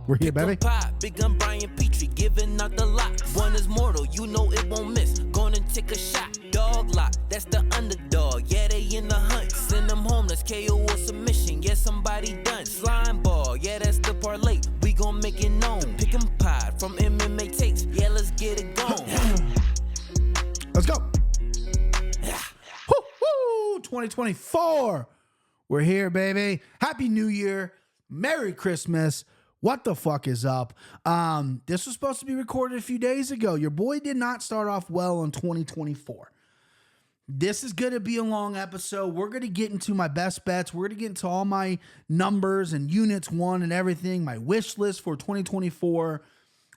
We're here, baby. Big gun Brian Petrie giving out the lot. One is mortal, you know it won't miss. Gonna take a shot. Dog lot, that's the underdog. Yeah, they in the hunt. Send them home, let's KO or submission. Yeah, somebody done. Slime ball, yeah, that's the parlay. We gon' make it known. Pick 'em pod from MMA takes. Yeah, let's get it going. Let's go. Woo-hoo! 2024. We're here, baby. Happy New Year. Merry Christmas. What the fuck is up? This was supposed to be recorded a few days ago. Your boy did not start off well in 2024. This is going to be a long episode. We're going to get into my best bets. We're going to get into all my numbers and units won and everything, my wish list for 2024,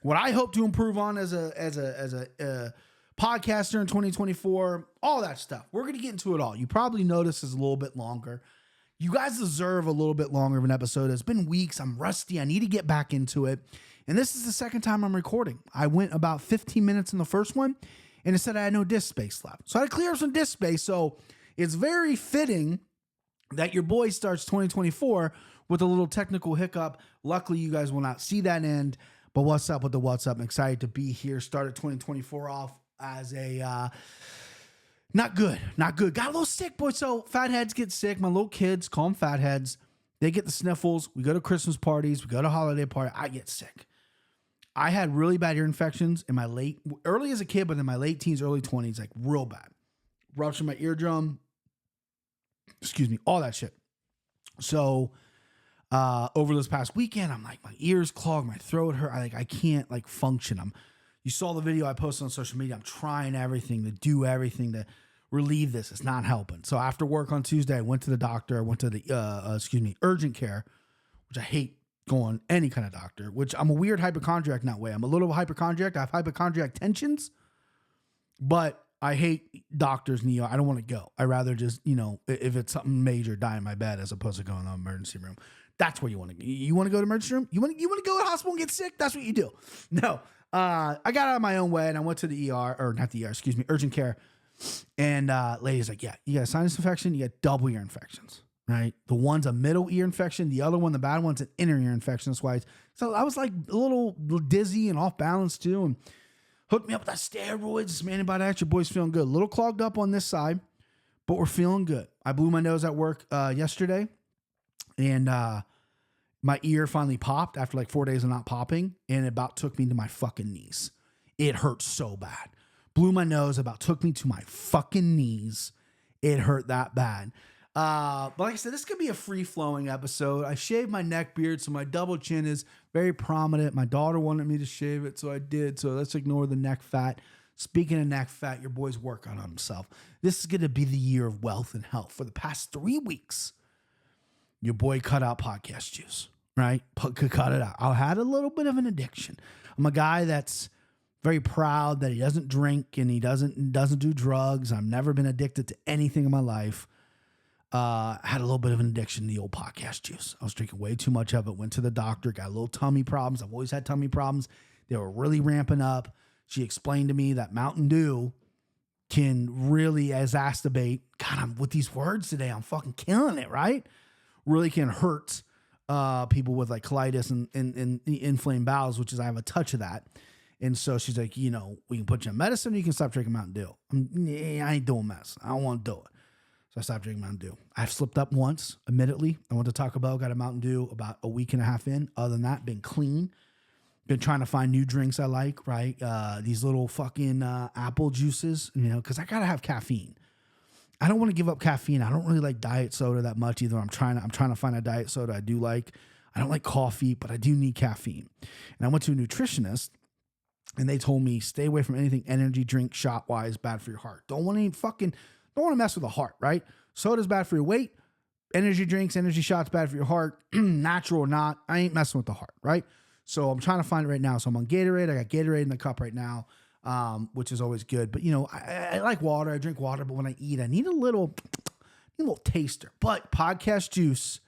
what I hope to improve on as a podcaster in 2024, all that stuff. We're going to get into it all. You probably noticed it's a little bit longer. You guys deserve a little bit longer of an episode. It's been weeks. I'm rusty. I need to get back into it. And this is the second time I'm recording. I went about 15 minutes in the first one, and it said I had no disk space left. So I had to clear up some disk space. So it's very fitting that your boy starts 2024 with a little technical hiccup. Luckily, you guys will not see that end. But what's up with the what's up? I'm excited to be here. Started 2024 off as a... Not good. Got a little sick, boy. So fatheads get sick. My little kids, call them fatheads. They get the sniffles. We go to Christmas parties. We go to holiday party. I get sick. I had really bad ear infections in my early as a kid, but in my late teens, early 20s, like real bad. Ruptured my eardrum. All that shit. So over this past weekend, I'm like, my ears clogged, my throat hurt. I can't like function. You saw the video I posted on social media. I'm trying everything to do everything to relieve this. It's not helping. So after work on Tuesday, I went to the doctor. I went to the urgent care, which I hate going any kind of doctor, which I'm a weird hypochondriac in that way. I'm a little hypochondriac. I have hypochondriac tensions, but I hate doctors in the ER. I don't want to go. I rather just, if it's something major, die in my bed as opposed to going to the emergency room. That's where you want to go. You want to go to the emergency room? You want to go to the hospital and get sick? That's what you do. No. I got out of my own way and I went to the urgent care. And lady's like, yeah, you got a sinus infection, you got double ear infections, right? The one's a middle ear infection, the other one, the bad one's an inner ear infection. That's why. So I was like a little dizzy and off balance too, and hooked me up with that steroids, some antibiotics. Your boy's feeling good. A little clogged up on this side, but we're feeling good. I blew my nose at work yesterday, and my ear finally popped after like 4 days of not popping, and it about took me to my fucking knees. It hurt so bad. Blew my nose, about took me to my fucking knees. It hurt that bad. But like I said, this could be a free-flowing episode. I shaved my neck beard, so my double chin is very prominent. My daughter wanted me to shave it, so I did. So let's ignore the neck fat. Speaking of neck fat, your boy's working on himself. This is going to be the year of wealth and health. For the past 3 weeks, your boy cut out podcast juice. Right? Cut it out. I had a little bit of an addiction. I'm a guy that's very proud that he doesn't drink and he doesn't do drugs. I've never been addicted to anything in my life. I had a little bit of an addiction to the old podcast juice. I was drinking way too much of it. Went to the doctor, got a little tummy problems. I've always had tummy problems. They were really ramping up. She explained to me that Mountain Dew can really exacerbate. God, I'm with these words today. I'm fucking killing it, right? Really can hurt people with like colitis and inflamed bowels, which is I have a touch of that. And so she's like, we can put you on medicine or you can stop drinking Mountain Dew. I ain't doing mess. I don't want to do it. So I stopped drinking Mountain Dew. I've slipped up once, admittedly. I went to Taco Bell, got a Mountain Dew about a week and a half in. Other than that, been clean. Been trying to find new drinks I like, right? These little fucking apple juices, because I got to have caffeine. I don't want to give up caffeine. I don't really like diet soda that much either. I'm trying to find a diet soda I do like. I don't like coffee, but I do need caffeine. And I went to a nutritionist, and they told me stay away from anything energy drink shot wise, bad for your heart. Don't want to mess with the heart, right? Soda's bad for your weight. Energy drinks, energy shots bad for your heart. Natural or not, I ain't messing with the heart, right? So I'm trying to find it right now. So I'm on Gatorade. I got Gatorade in the cup right now. Which is always good. But, I like water. I drink water, but when I eat, I need a little taster. But podcast juice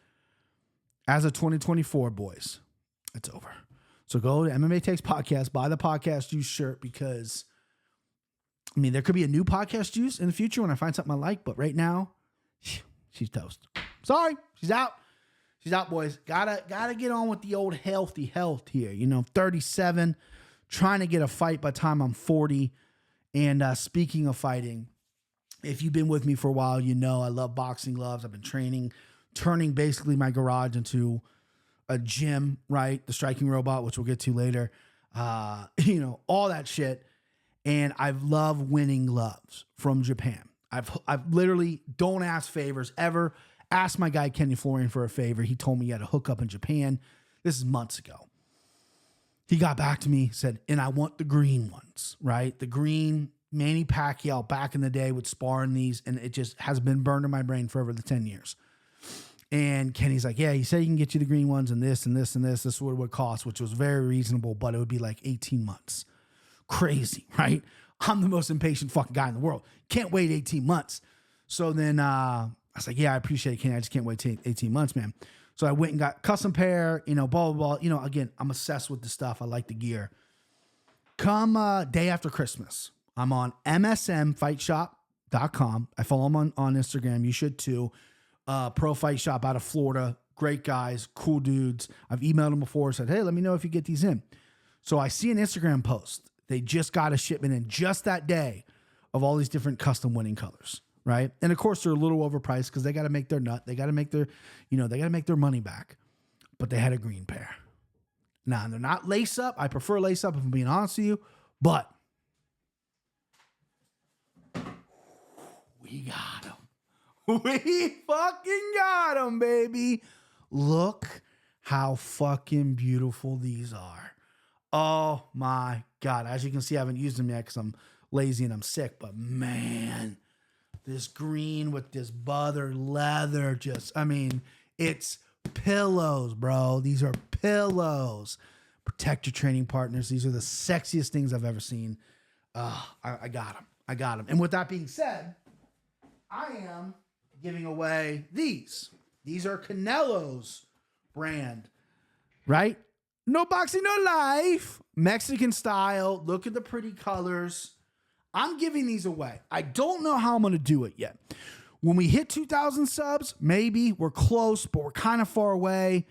as of 2024, boys, it's over. So go to MMA Takes Podcast, buy the podcast juice shirt because, there could be a new podcast juice in the future when I find something I like. But right now, she's toast. Sorry, she's out. She's out, boys. Gotta get on with the old healthy health here. 37, trying to get a fight by the time I'm 40. And speaking of fighting, if you've been with me for a while, I love boxing gloves. I've been training, turning basically my garage into a gym, right? The striking robot, which we'll get to later. All that shit. And I love winning gloves from Japan. I've literally don't ask favors ever. Asked my guy Kenny Florian for a favor. He told me he had a hookup in Japan. This is months ago. He got back to me, said, and I want the green ones, right? The green Manny Pacquiao back in the day would spar in these, and it just has been burned in my brain for over the 10 years. And Kenny's like, yeah, he said he can get you the green ones and this and this and this. This is what it would cost, which was very reasonable, but it would be like 18 months. Crazy, right? I'm the most impatient fucking guy in the world. Can't wait 18 months. So then I was like, yeah, I appreciate it, Kenny. I just can't wait 18 months, man. So I went and got custom pair, blah, blah, blah. Again, I'm obsessed with the stuff. I like the gear. Come day after Christmas, I'm on msmfightshop.com. I follow them on Instagram. You should too. Pro Fight Shop out of Florida. Great guys, cool dudes. I've emailed them before, said, hey, let me know if you get these in. So I see an Instagram post. They just got a shipment in just that day of all these different custom winning colors, right? And of course, they're a little overpriced because they got to make their nut. They got to make their, they got to make their money back. But they had a green pair. Now, they're not lace up. I prefer lace up if I'm being honest with you. But we got them. We fucking got them, baby. Look how fucking beautiful these are. Oh my God. As you can see, I haven't used them yet because I'm lazy and I'm sick. But man, this green with this butter leather it's pillows, bro. These are pillows. Protect your training partners. These are the sexiest things I've ever seen. I got them. I got them. And with that being said, I am giving away these. These are Canelo's brand, right? No boxing, no life. Mexican style. Look at the pretty colors. I'm giving these away. I don't know how I'm going to do it yet. When we hit 2,000 subs, maybe we're close, but we're kind of far away.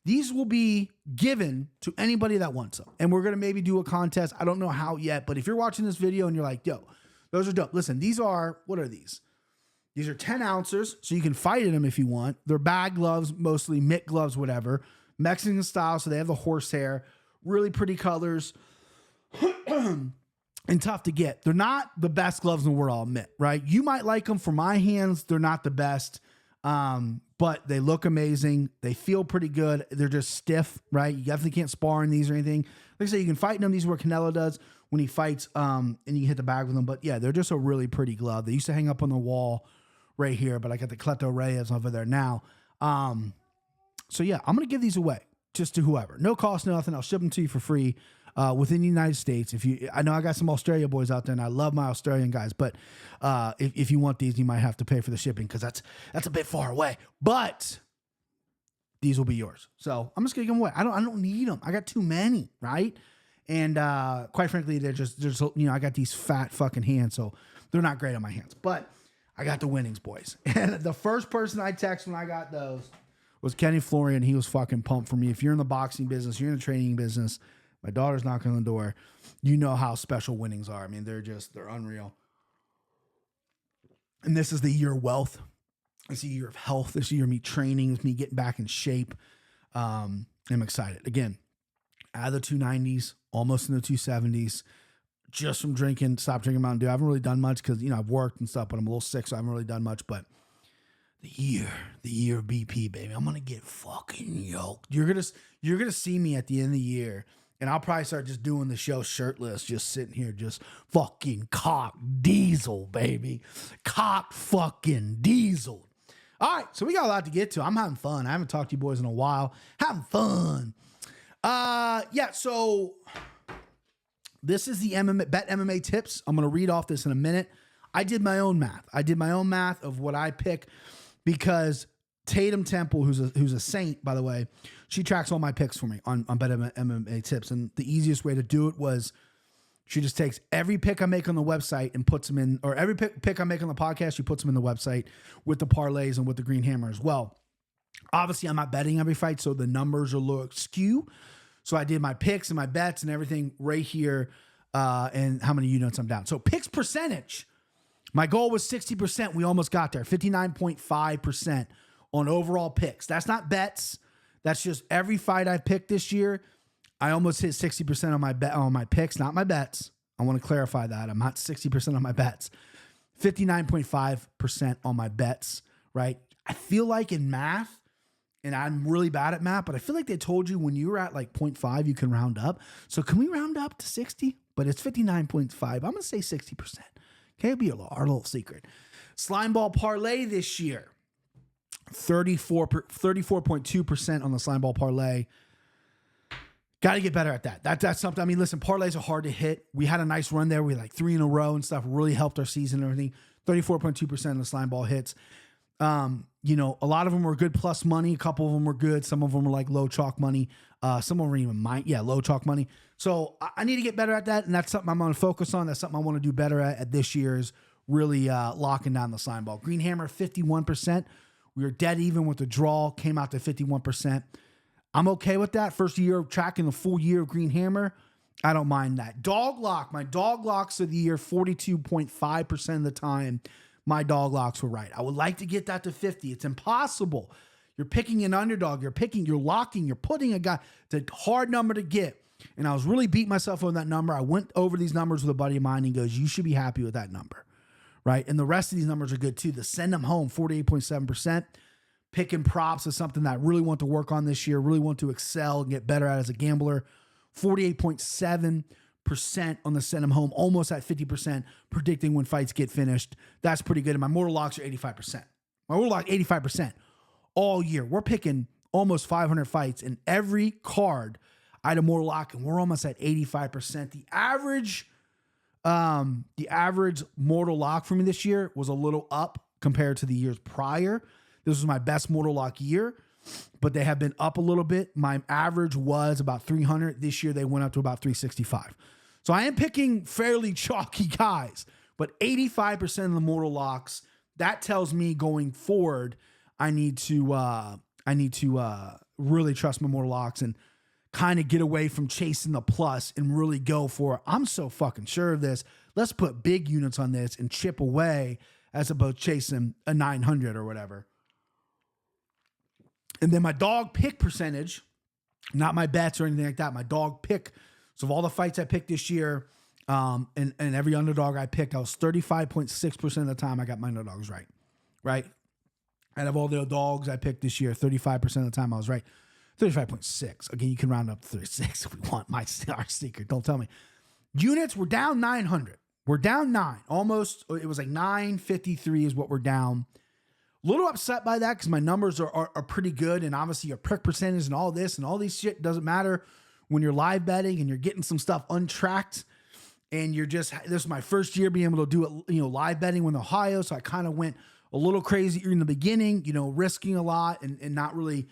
These will be given to anybody that wants them. And we're going to maybe do a contest. I don't know how yet, but if you're watching this video and you're like, yo, those are dope. Listen, what are these? These are 10 ounces, so you can fight in them if you want. They're bag gloves, mostly mitt gloves, whatever. Mexican style, so they have the horsehair. Really pretty colors. And tough to get. They're not the best gloves in the world, I'll admit, right? You might like them. For my hands, they're not the best, but they look amazing. They feel pretty good. They're just stiff, right? You definitely can't spar in these or anything. Like I say, you can fight in them. These are what Canelo does when he fights, and you can hit the bag with them. But yeah, they're just a really pretty glove. They used to hang up on the wall right here, but I got the Cleto Reyes over there now. So yeah, I'm going to give these away just to whoever. No cost, nothing. I'll ship them to you for free. Within the United States. I know I got some Australia boys out there, and I love my Australian guys, but if you want these, you might have to pay for the shipping because that's a bit far away. But these will be yours. So I'm just gonna give them away. I don't need them. I got too many, right? And quite frankly, they're just I got these fat fucking hands, so they're not great on my hands. But I got the winnings, boys. And the first person I texted when I got those was Kenny Florian. He was fucking pumped for me. If you're in the boxing business, you're in the training business. My daughter's knocking on the door. You know how special winnings are. I mean, they're unreal. And this is the year of wealth. It's the year of health. This year of me training. It's me getting back in shape. I'm excited. Again, out of the 290s, almost in the 270s, just from stop drinking Mountain Dew. I haven't really done much because, I've worked and stuff, but I'm a little sick, so I haven't really done much. But the year of BP, baby. I'm going to get fucking yoked. You're going to see me at the end of the year. And I'll probably start just doing the show shirtless, just sitting here, just fucking cock diesel, baby. Cock fucking diesel. All right, so we got a lot to get to. I'm having fun. I haven't talked to you boys in a while. Having fun. Yeah, so this is the Bet MMA tips. I'm going to read off this in a minute. I did my own math. Of what I pick because Tatum Temple, who's a saint, by the way, she tracks all my picks for me on Bet MMA tips. And the easiest way to do it was she just takes every pick I make on the website and puts them in, or every pick I make on the podcast, she puts them in the website with the parlays and with the green hammer as well. Obviously, I'm not betting every fight, so the numbers are a little skew. So I did my picks and my bets and everything right here, and how many units I'm down. So picks percentage. My goal was 60%. We almost got there. 59.5% on overall picks. That's not bets. That's just every fight I picked this year. I almost hit 60% on my picks, not my bets. I want to clarify that. I'm not 60% on my bets. 59.5% on my bets, right? I feel like in math, and I'm really bad at math, but I feel like they told you when you were at like 0.5, you can round up. So can we round up to 60? But it's 59.5. I'm going to say 60%. Okay, it'll be our little secret. Slime ball parlay this year, 34.2% on the slime ball parlay. Got to get better at that. That's something. I mean, listen, parlays are hard to hit. We had a nice run there. We had like 3 in a row and stuff. Really helped our season and everything. 34.2% of the slime ball hits. A lot of them were good plus money. A couple of them were good. Some of them were like low chalk money. Some of them were even low chalk money. So I need to get better at that, and that's something I'm going to focus on. That's something I want to do better at this year is really locking down the slime ball. Green Hammer, 51%. We were dead even with the draw. Came out to 51%. I'm okay with that. First year of tracking the full year of Green Hammer. I don't mind that. Dog lock. My dog locks of the year, 42.5% of the time, my dog locks were right. I would like to get that to 50. It's impossible. You're picking an underdog. You're locking, you're putting a guy. It's a hard number to get. And I was really beating myself on that number. I went over these numbers with a buddy of mine. And he goes, you should be happy with that number, right? And the rest of these numbers are good too. The send them home, 48.7%. Picking props is something that I really want to work on this year, really want to excel and get better at as a gambler. 48.7% on the send them home, almost at 50%, predicting when fights get finished. That's pretty good. And my mortal locks are 85%. My mortal lock, 85% all year. We're picking almost 500 fights, and every card I had a mortal lock, and we're almost at 85%. The average mortal lock for me this year was a little up compared to the years prior. This was my best mortal lock year, but they have been up a little bit. My average was about 300. This year they went up to about 365. So I am picking fairly chalky guys, but 85% of the mortal locks, that tells me going forward, I need to really trust my mortal locks and kind of get away from chasing the plus and really go for, I'm so fucking sure of this. Let's put big units on this and chip away as opposed to chasing a 900 or whatever. And then my dog pick percentage, not my bets or anything like that, my dog pick. So of all the fights I picked this year, and every underdog I picked, I was 35.6% of the time I got my underdogs right. Right? Out of all the dogs I picked this year, 35% of the time I was right. 35.6. Again, you can round up to 36 if we want our secret. Don't tell me. Units, we're down 900. We're down 9. Almost, it was like 953 is what we're down. A little upset by that because my numbers are pretty good. And obviously your pick percentage and all this and all these shit doesn't matter when you're live betting and you're getting some stuff untracked. And this is my first year being able to do it, live betting with Ohio. So I kind of went a little crazy in the beginning, risking a lot and not really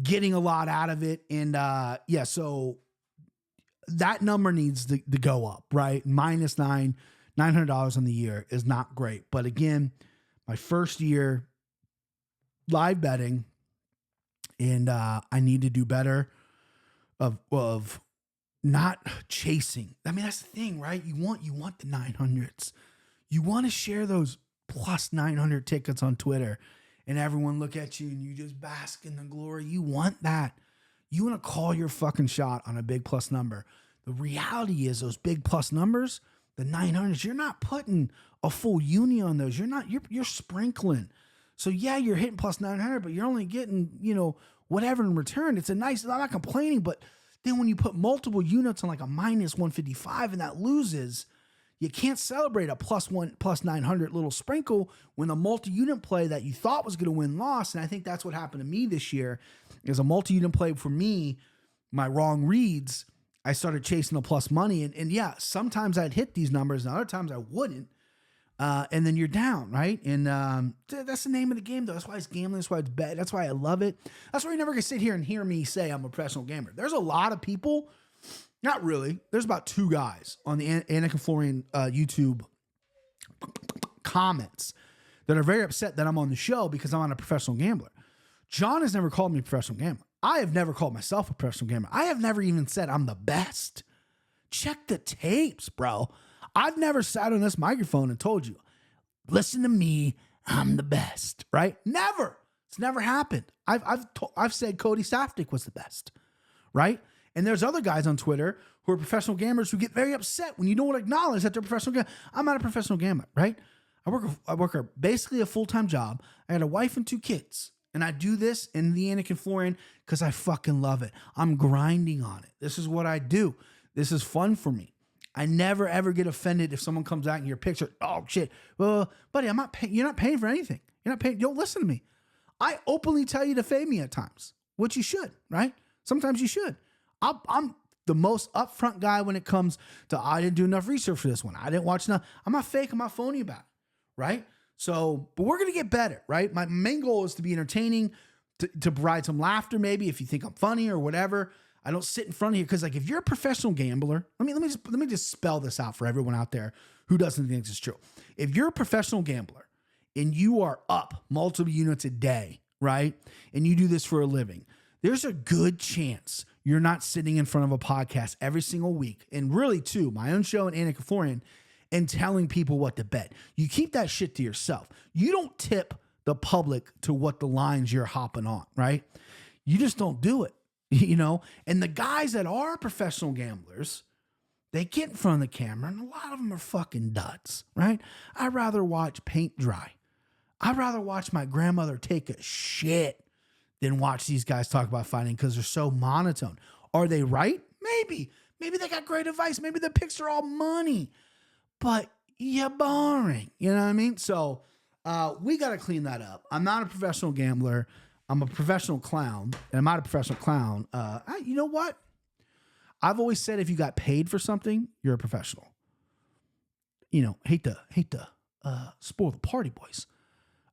getting a lot out of it. And so that number needs to go up, right? -$900 on the year is not great. But again, my first year live betting, and I need to do better of not chasing. I mean, that's the thing, right? You want the 900s. You want to share those plus 900 tickets on Twitter and everyone look at you and you just bask in the glory. You want that. You want to call your fucking shot on a big plus number. The reality is those big plus numbers, the 900s, you're not putting a full uni on those. You're sprinkling. So yeah, you're hitting plus 900, but you're only getting, whatever in return. It's a nice, I'm not complaining, but then when you put multiple units on like a -155 and that loses, you can't celebrate a plus 900 little sprinkle when the multi-unit play that you thought was going to win lost. And I think that's what happened to me this year is a multi-unit play for me, my wrong reads. I started chasing the plus money and yeah, sometimes I'd hit these numbers and other times I wouldn't. And then you're down, right? And that's the name of the game, though. That's why it's gambling. That's why it's bet. That's why I love it. That's why you're never going to sit here and hear me say I'm a professional gambler. There's a lot of people, not really. There's about 2 guys on the Anakin Florian YouTube comments that are very upset that I'm on the show because I'm not a professional gambler. John has never called me a professional gambler. I have never called myself a professional gambler. I have never even said I'm the best. Check the tapes, bro. I've never sat on this microphone and told you, listen to me, I'm the best, right? Never. It's never happened. I've said Cody Safdie was the best, right? And there's other guys on Twitter who are professional gamblers who get very upset when you don't acknowledge that they're professional gambler. I'm not a professional gambler, right? I work basically a full-time job. I got a wife and 2 kids. And I do this in the Anakin Florian because I fucking love it. I'm grinding on it. This is what I do. This is fun for me. I never ever get offended if someone comes out in your picture. Oh shit. Well, buddy, I'm not paying. You're not paying for anything. You're not paying. Don't listen to me. I openly tell you to fade me at times, which you should, right? Sometimes you should. I'm the most upfront guy when it comes to I didn't do enough research for this one. I didn't watch enough. I'm not fake. I'm not phony about it, right? So, but we're going to get better, right? My main goal is to be entertaining, to provide some laughter maybe if you think I'm funny or whatever. I don't sit in front of you because like if you're a professional gambler, let me just spell this out for everyone out there who doesn't think this is true. If you're a professional gambler and you are up multiple units a day, right? And you do this for a living, there's a good chance you're not sitting in front of a podcast every single week. And really too, my own show and Anakin Florian, and telling people what to bet. You keep that shit to yourself. You don't tip the public to what the lines you're hopping on, right? You just don't do it, you know? And the guys that are professional gamblers, they get in front of the camera and a lot of them are fucking duds, right? I'd rather watch paint dry. I'd rather watch my grandmother take a shit than watch these guys talk about fighting because they're so monotone. Are they right? Maybe. Maybe they got great advice. Maybe the picks are all money. But you're boring. You know what I mean? So we got to clean that up. I'm not a professional gambler. I'm a professional clown. And I'm not a professional clown. You know what? I've always said if you got paid for something, you're a professional. You know, hate to spoil the party, boys.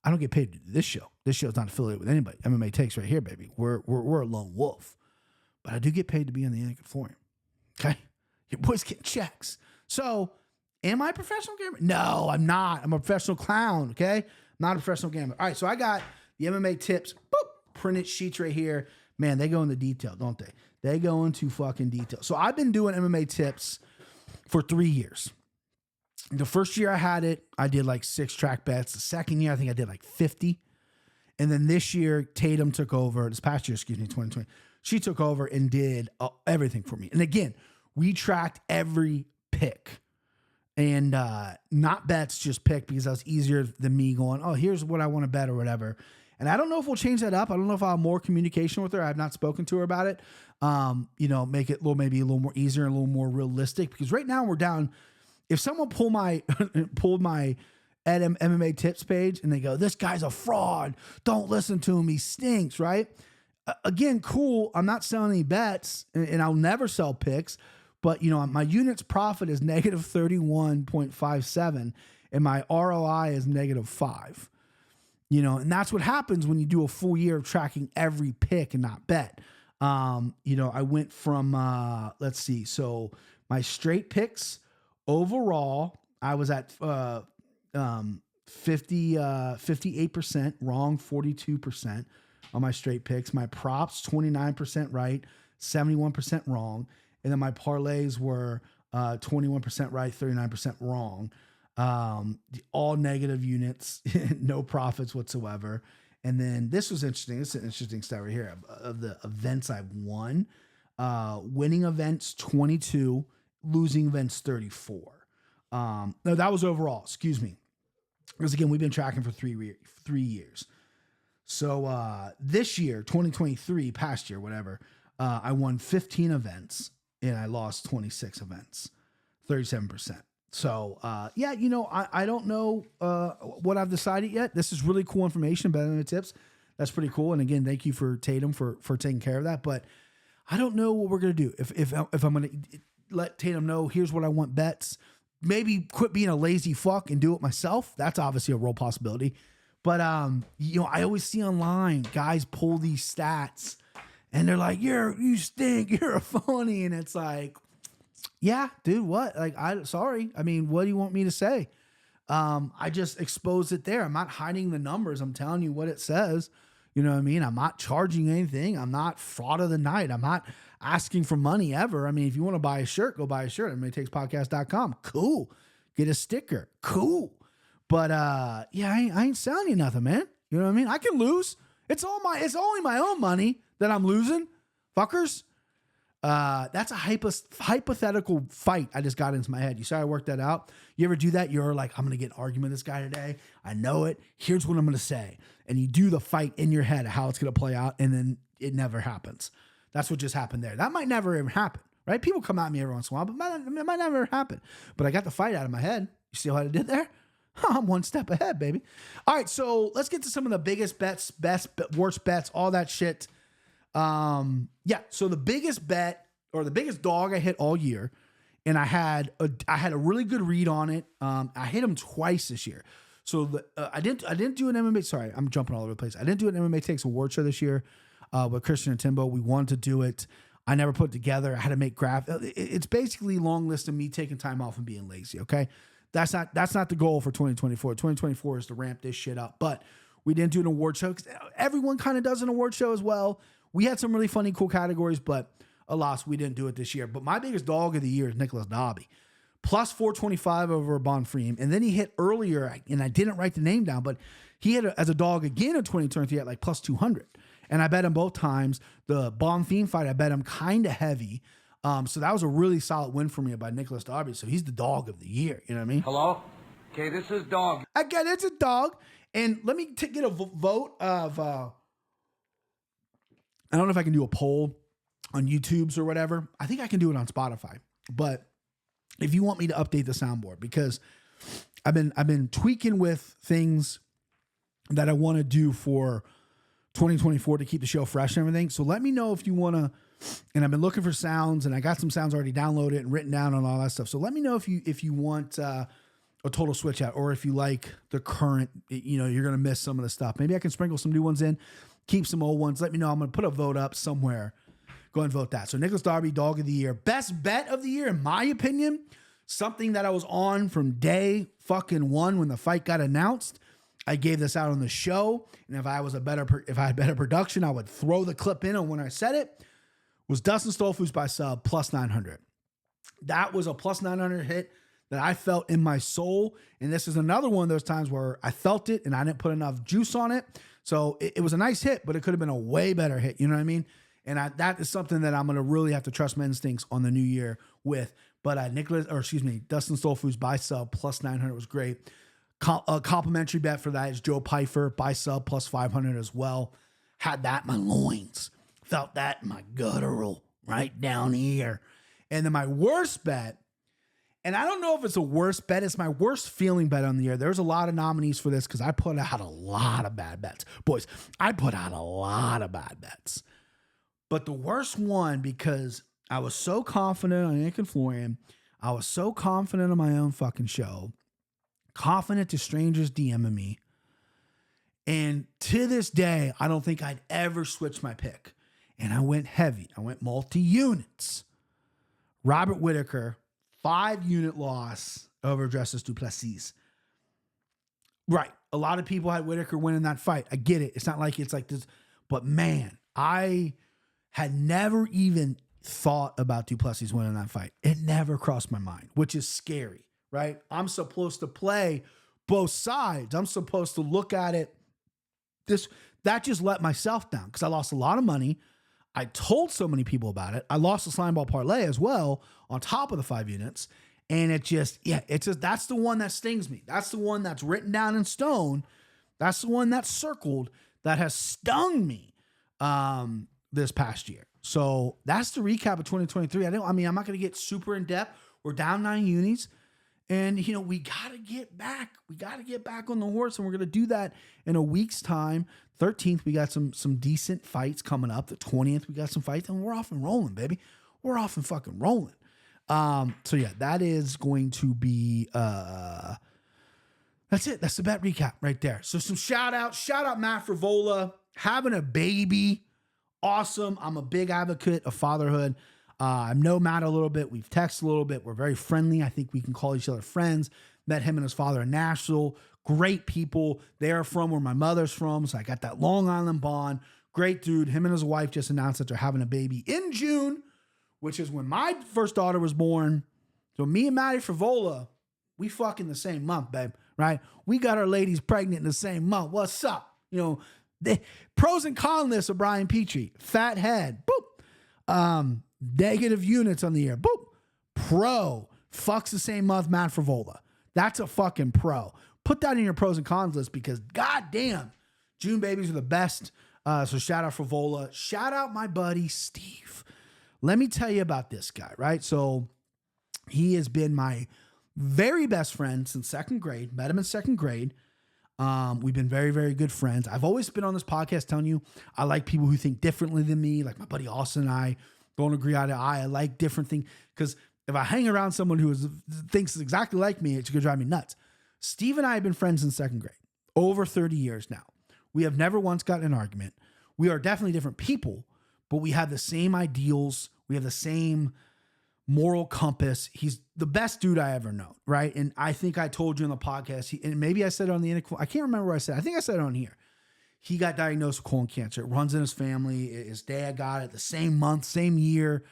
I don't get paid to do this show. This show's not affiliated with anybody. MMA Takes right here, baby. We're a lone wolf. But I do get paid to be on the Anakin Forum. Okay? Your boys get checks. So... am I a professional gambler? No, I'm not. I'm a professional clown, okay? Not a professional gambler. All right, so I got the MMA tips, printed sheets right here. Man, they go into detail, don't they? They go into fucking detail. So I've been doing MMA tips for 3 years. The first year I had it, I did like 6 track bets. The second year, I think I did like 50. And then this year, Tatum took over. This past year, 2020. She took over and did everything for me. And again, we tracked every pick. And not bets, just pick because that was easier than me going, oh, here's what I want to bet or whatever. And I don't know if we'll change that up. I don't know if I'll have more communication with her. I've not spoken to her about it. Make it maybe a little more easier and a little more realistic. Because right now we're down. If someone pulled my MMA tips page and they go, this guy's a fraud. Don't listen to him. He stinks, right? Again, cool. I'm not selling any bets and I'll never sell picks. But, you know, my units profit is negative 31.57 and my ROI is negative 5. You know, and that's what happens when you do a full year of tracking every pick and not bet. I went from, let's see. So my straight picks overall, I was at 58% wrong, 42% on my straight picks. My props, 29% right, 71% wrong. And then my parlays were 21% right, 39% wrong. All negative units, no profits whatsoever. And then this was interesting. This is an interesting stat right here of the events I've won. Winning events 22, losing events 34. No, that was overall. Excuse me. Because again, we've been tracking for 3 years. So this year, 2023, past year, whatever, I won 15 events. And I lost 26 events, 37%. So, I don't know what I've decided yet. This is really cool information, better than the tips. That's pretty cool. And again, thank you for Tatum for taking care of that. But I don't know what we're going to do. If I'm going to let Tatum know, here's what I want bets. Maybe quit being a lazy fuck and do it myself. That's obviously a real possibility. But, I always see online guys pull these stats and they're like, you stink, you're a phony. And it's like, yeah, dude, what? Like, sorry. I mean, what do you want me to say? I just exposed it there. I'm not hiding the numbers. I'm telling you what it says. You know what I mean? I'm not charging anything. I'm not fraud of the night. I'm not asking for money ever. I mean, if you want to buy a shirt, go buy a shirt. MMATakesPodcast.com. Cool. Get a sticker. Cool. But yeah, I ain't selling you nothing, man. You know what I mean? I can lose. It's only my own money that I'm losing. Fuckers. That's a hypothetical fight I just got into my head. You saw I worked that out. You ever do that? You're like, I'm going to get an argument with this guy today. I know it. Here's what I'm going to say. And you do the fight in your head of how it's going to play out, and then it never happens. That's what just happened there. That might never even happen, right? People come at me every once in a while, but it might never happen. But I got the fight out of my head. You see what I did there? I'm one step ahead, baby. All right, so let's get to some of the biggest bets, worst bets, all that shit. Yeah, so the biggest bet or the biggest dog I hit all year, and I had a really good read on it. I hit him twice this year. So I didn't do an MMA. Sorry, I'm jumping all over the place. I didn't do an MMA Takes Award show this year with Christian and Timbo. We wanted to do it. I never put it together. I had to make it's basically a long list of me taking time off and being lazy. Okay, that's not the goal for 2024. 2024 is to ramp this shit up. But we didn't do an award show because everyone kind of does an award show as well. We had some really funny, cool categories, but alas, we didn't do it this year. But my biggest dog of the year is Nicholas Dobby. Plus 425 over Bonfim. And then he hit earlier, and I didn't write the name down, but he had as a dog again in 2023 at like plus 200. And I bet him both times. The Bonfim fight, I bet him kind of heavy. So that was a really solid win for me by Nicholas Dobby. So he's the dog of the year. You know what I mean? Hello? Okay, this is dog. Again, it's a dog. And let me get a vote of... I don't know if I can do a poll on YouTube's or whatever. I think I can do it on Spotify. But if you want me to update the soundboard, because I've been tweaking with things that I want to do for 2024 to keep the show fresh and everything. So let me know if you want to, and I've been looking for sounds, and I got some sounds already downloaded and written down and all that stuff. So let me know if you want a total switch out, or if you like the current, you're going to miss some of the stuff. Maybe I can sprinkle some new ones in, keep some old ones. Let me know. I'm going to put a vote up somewhere. Go and vote that. So Nicholas Darby, dog of the year. Best bet of the year, in my opinion, something that I was on from day fucking one when the fight got announced. I gave this out on the show. And if I had better production, I would throw the clip in on when I said it. Was Dustin Stolfus by sub plus 900. That was a plus 900 hit that I felt in my soul. And this is another one of those times where I felt it and I didn't put enough juice on it. So it was a nice hit, but it could have been a way better hit. You know what I mean? And that is something that I'm going to really have to trust my instincts on the new year with. But Dustin Stolfus by sub plus 900 was great. A complimentary bet for that is Joe Pyfer by sub plus 500 as well. Had that in my loins. Felt that in my guttural right down here. And then my worst bet, and I don't know if it's a worst bet, it's my worst feeling bet on the year. There's a lot of nominees for this because I put out a lot of bad bets. Boys, I put out a lot of bad bets. But the worst one, because I was so confident on Nick and Florian, I was so confident on my own fucking show, confident to strangers DMing me. And to this day, I don't think I'd ever switch my pick. And I went heavy. I went multi-units. Robert Whittaker, 5-unit loss over Justice Duplessis. Right. A lot of people had Whittaker winning that fight. I get it. It's not like it's like this. But man, I had never even thought about Duplessis winning that fight. It never crossed my mind, which is scary, right? I'm supposed to play both sides. I'm supposed to look at it. That just let myself down because I lost a lot of money. I told so many people about it. I lost the slime ball parlay as well on top of the 5 units. And that's the one that stings me. That's the one that's written down in stone. That's the one that's circled that has stung me this past year. So that's the recap of 2023. I'm not going to get super in depth. We're down 9 unis. And, we got to get back. We got to get back on the horse. And we're going to do that in a week's time. 13th, we got some decent fights coming up. The 20th, we got some fights. And we're off and rolling, baby. We're off and fucking rolling. So, yeah, that is going to be... that's it. That's the bet recap right there. So some shout out. Shout out Matt Frivola. Having a baby. Awesome. I'm a big advocate of fatherhood. I know Matt a little bit. We've texted a little bit. We're very friendly. I think we can call each other friends. Met him and his father in Nashville. Great people. They are from where my mother's from. So I got that Long Island bond. Great dude. Him and his wife just announced that they're having a baby in June, which is when my first daughter was born. So me and Maddie Frivola, we fucking the same month, babe, right? We got our ladies pregnant in the same month. What's up? You know, the pros and cons list of Brian Petrie. Fat head, boop. Negative units on the year, boop. Pro, fucks the same month, Matt Frivola. That's a fucking pro. Put that in your pros and cons list because goddamn, June babies are the best. So shout out Frivola. Shout out my buddy Steve. Let me tell you about this guy, right? So he has been my very best friend since second grade. Met him in second grade. We've been very, very good friends. I've always been on this podcast telling you I like people who think differently than me. Like my buddy Austin and I don't agree eye to eye. I like different things because if I hang around someone who thinks exactly like me, it's going to drive me nuts. Steve and I have been friends in second grade, over 30 years now. We have never once gotten in an argument. We are definitely different people, but we have the same ideals. We have the same moral compass. He's the best dude I ever known, right? And I think I told you in the podcast, and maybe I said it on the I can't remember where I said it. I think I said it on here. He got diagnosed with colon cancer. It runs in his family. His dad got it the same month, same year,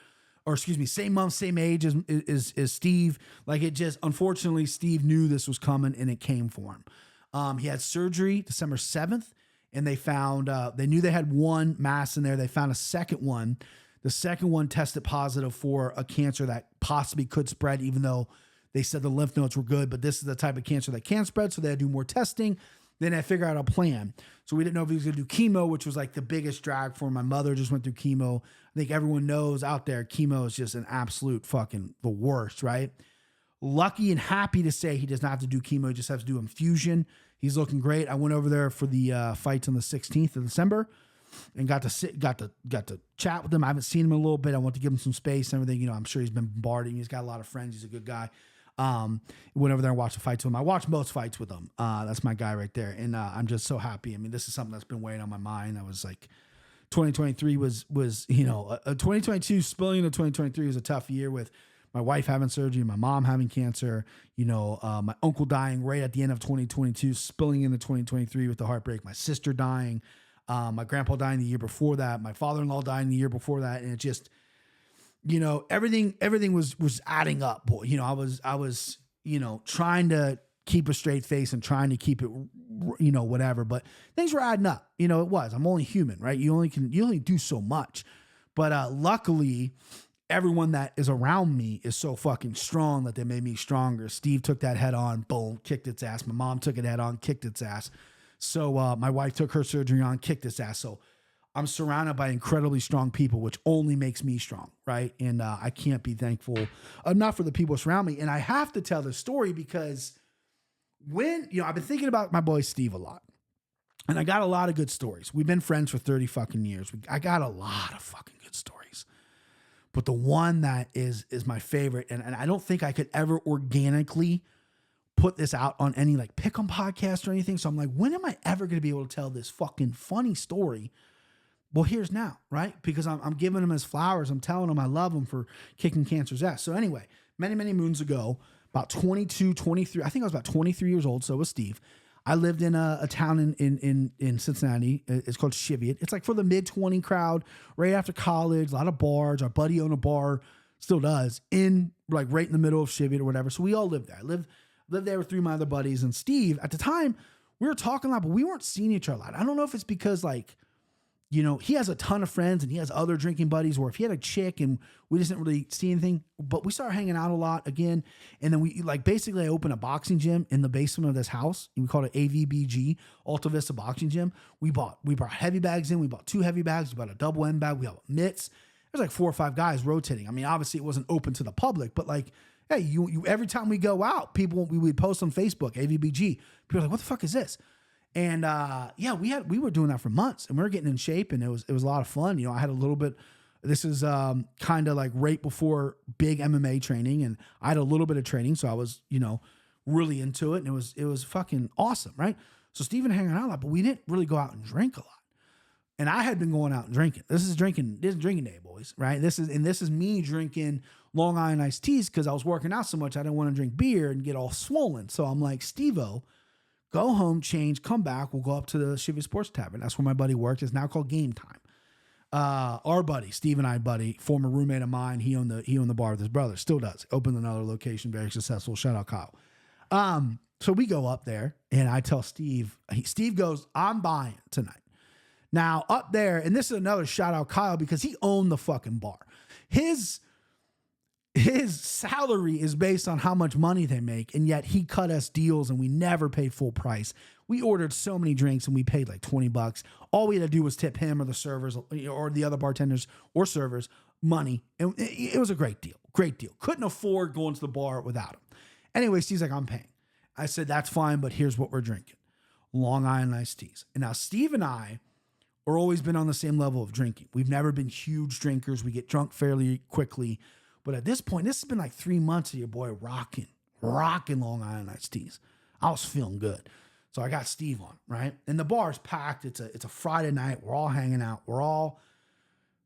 or excuse me, same month, same age as Steve. Like it just, unfortunately, Steve knew this was coming and it came for him. He had surgery December 7th and they found, they knew they had one mass in there. They found a second one. The second one tested positive for a cancer that possibly could spread, even though they said the lymph nodes were good, but this is the type of cancer that can spread. So they had to do more testing. Then I figured out a plan. So we didn't know if he was going to do chemo, which was like the biggest drag for him. My mother just went through chemo. I think everyone knows out there, chemo is just an absolute fucking the worst, right? Lucky and happy to say he does not have to do chemo. He just has to do infusion. He's looking great. I went over there for the fights on the 16th of December and got to chat with him. I haven't seen him in a little bit. I want to give him some space and everything. You know, I'm sure he's been bombarding. He's got a lot of friends. He's a good guy. Went over there and watched the fights with him. I watched most fights with him. That's my guy right there. And I'm just so happy. I mean, this is something that's been weighing on my mind. I was like, 2023 was 2022 spilling into 2023 was a tough year with my wife having surgery, my mom having cancer, my uncle dying right at the end of 2022, spilling into 2023 with the heartbreak, my sister dying, my grandpa dying the year before that, my father-in-law dying the year before that. And it just, everything was adding up. I was trying to keep a straight face and trying to keep it, whatever, but things were adding up. It was, I'm only human, right? You only do so much, but, luckily everyone that is around me is so fucking strong that they made me stronger. Steve took that head on, boom, kicked its ass. My mom took it head on, kicked its ass. So, my wife took her surgery on, kicked its ass. So I'm surrounded by incredibly strong people, which only makes me strong, right? And I can't be thankful enough for the people around me. And I have to tell this story because when, I've been thinking about my boy Steve a lot. And I got a lot of good stories. We've been friends for 30 fucking years. I got a lot of fucking good stories. But the one that is my favorite, and I don't think I could ever organically put this out on any like pick 'em podcast or anything. So I'm like, when am I ever going to be able to tell this fucking funny story? Well, here's now, right? Because I'm giving him his flowers. I'm telling him I love him for kicking cancer's ass. So anyway, many, many moons ago, about 22, 23, I think I was about 23 years old. So was Steve. I lived in a town in Cincinnati. It's called Cheviot. It's like for the mid-20 crowd, right after college, a lot of bars. Our buddy owned a bar, still does, in like right in the middle of Cheviot or whatever. So we all lived there. I lived there with three of my other buddies. And Steve, at the time, we were talking a lot, but we weren't seeing each other a lot. I don't know if it's because like, he has a ton of friends and he has other drinking buddies, or if he had a chick and we just didn't really see anything, but we started hanging out a lot again. And then we basically I opened a boxing gym in the basement of this house. And we called it AVBG, Alta Vista Boxing Gym. We brought heavy bags in. We bought 2 heavy bags. We bought a double end bag. We got mitts. There's like 4 or 5 guys rotating. I mean, obviously it wasn't open to the public, but like, hey, you every time we go out, we would post on Facebook, AVBG. People are like, what the fuck is this? And we were doing that for months, and we were getting in shape, and it was a lot of fun. I had a little bit. This is kind of like right before big MMA training, and I had a little bit of training, so I was really into it, and it was fucking awesome, right? So Steven hanging out a lot, but we didn't really go out and drink a lot. And I had been going out and drinking. This is drinking day, boys, right? This is me drinking Long Island iced teas because I was working out so much I didn't want to drink beer and get all swollen. So I'm like, Steve-O, Go home, change, come back. We'll go up to the Chivy Sports Tavern. That's where my buddy worked. It's now called Game Time. Our buddy, Steve and I, buddy, former roommate of mine, he owned the bar with his brother, still does. Opened another location, very successful. Shout out Kyle. So we go up there, and I tell Steve. Steve goes, "I'm buying tonight." Now up there, and this is another shout out Kyle because he owned the fucking bar. His salary is based on how much money they make, and yet he cut us deals, and we never paid full price. We ordered so many drinks, and we paid like $20. All we had to do was tip him or the servers or the other bartenders or servers money, and it was a great deal. Great deal. Couldn't afford going to the bar without him. Anyway, Steve's like, "I'm paying." I said, "That's fine, but here's what we're drinking: Long Island iced teas." And now Steve and I are always been on the same level of drinking. We've never been huge drinkers. We get drunk fairly quickly. But at this point, this has been like 3 months of your boy rocking Long Island iced teas. I was feeling good. So I got Steve on, right? And the bar's packed. It's a Friday night. We're all hanging out. We're all